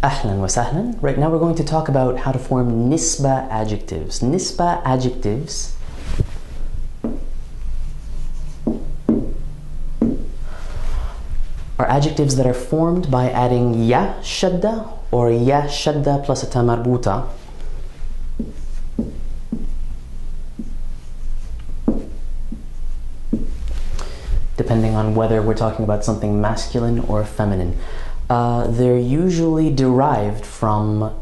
Ahlan wa sahlan. Right now we're going to talk about how to form nisba adjectives. Nisba adjectives are adjectives that are formed by adding ya shadda or ya shadda plus a ta marbuta depending on whether we're talking about something masculine or feminine. They're usually derived from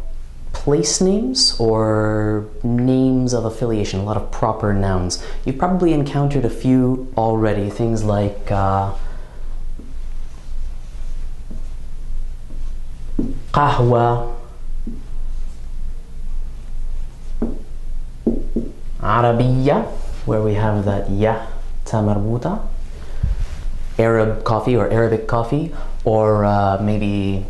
place names or names of affiliation, a lot of proper nouns. You've probably encountered a few already, things like qahwa, Arabiya, where we have that ya ta marbuta, Arab coffee or Arabic coffee, or maybe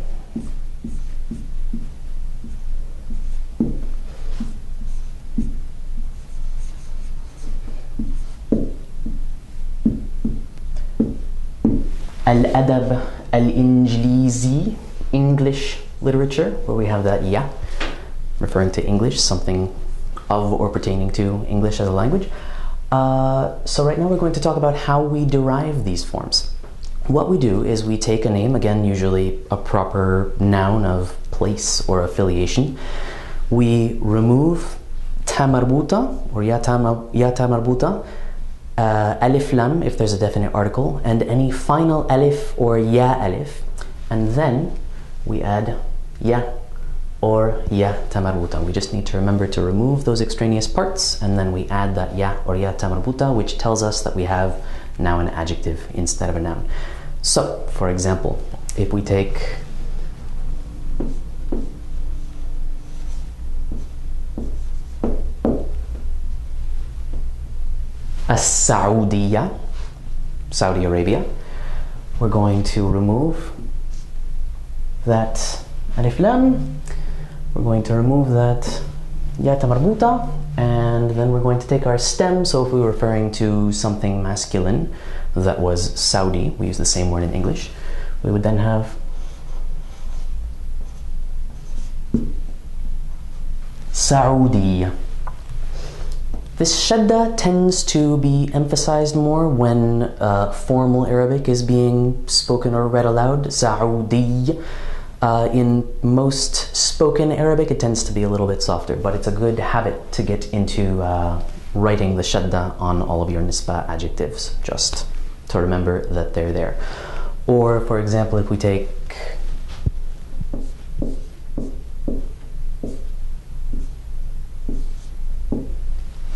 al-adab al-injlizi, English literature, where we have that ya, referring to English, something of or pertaining to English as a language. So right now we're going to talk about how we derive these forms. What we do is we take a name, again usually a proper noun of place or affiliation. We remove ta marbuta or ya ta marbuta, alif lam if there's a definite article, and any final alif or ya alif, and then we add ya or ya ta marbuta. We just need to remember to remove those extraneous parts, and then we add that ya or ya ta marbuta, which tells us that we have now an adjective instead of a noun. So, for example, if we take as-Saudiya, Saudi Arabia, we're going to remove that alif lam, we're going to remove that ya ta marbuta, and then we're going to take our stem. So if we were referring to something masculine that was Saudi, we use the same word in English, we would then have Saudi. This shadda tends to be emphasized more when formal Arabic is being spoken or read aloud, Saudi. In most spoken Arabic, it tends to be a little bit softer, but it's a good habit to get into writing the shadda on all of your nisba adjectives, just to remember that they're there. Or, for example, if we take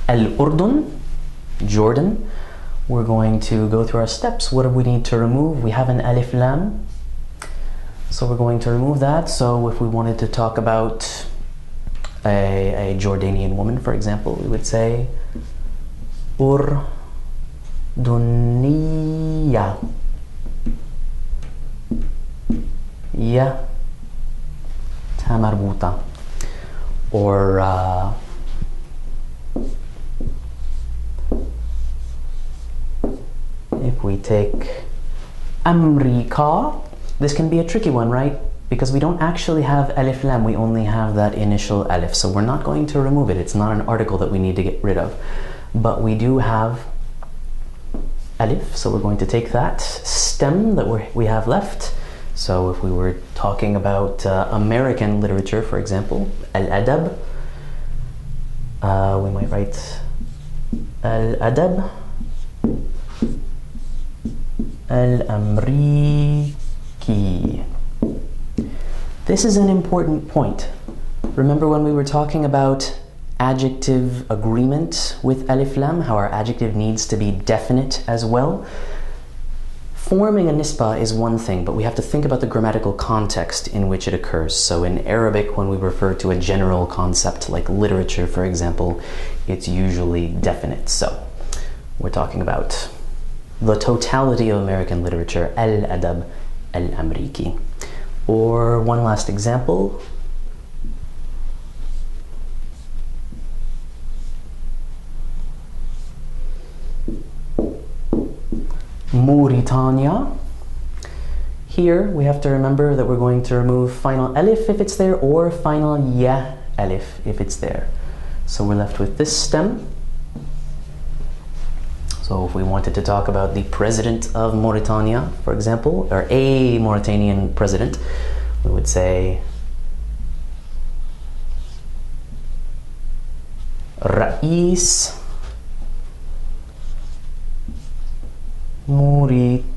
Al-Urdun, Jordan, we're going to go through our steps. What do we need to remove? We have an alif lam, so we're going to remove that. So if we wanted to talk about a Jordanian woman, for example, we would say Urduniya, ya ta marbuta. Or if we take America, this can be a tricky one, right? Because we don't actually have alif lam, we only have that initial alif. So we're not going to remove it. It's not an article that we need to get rid of. But we do have alif, so we're going to take that stem that we have left. So if we were talking about American literature, for example, al-adab, we might write al-adab al-amriki. This is an important point. Remember when we were talking about adjective agreement with alif lam, how our adjective needs to be definite as well? Forming a nisba is one thing, but we have to think about the grammatical context in which it occurs. So in Arabic, when we refer to a general concept like literature, for example, it's usually definite. So we're talking about the totality of American literature, al-adab al-amriki. Or one last example. Mauritania. Here we have to remember that we're going to remove final alif if it's there, or final ya alif if it's there. So we're left with this stem. So if we wanted to talk about the president of Mauritania, for example, or a Mauritanian president, we would say Rais Mauritani.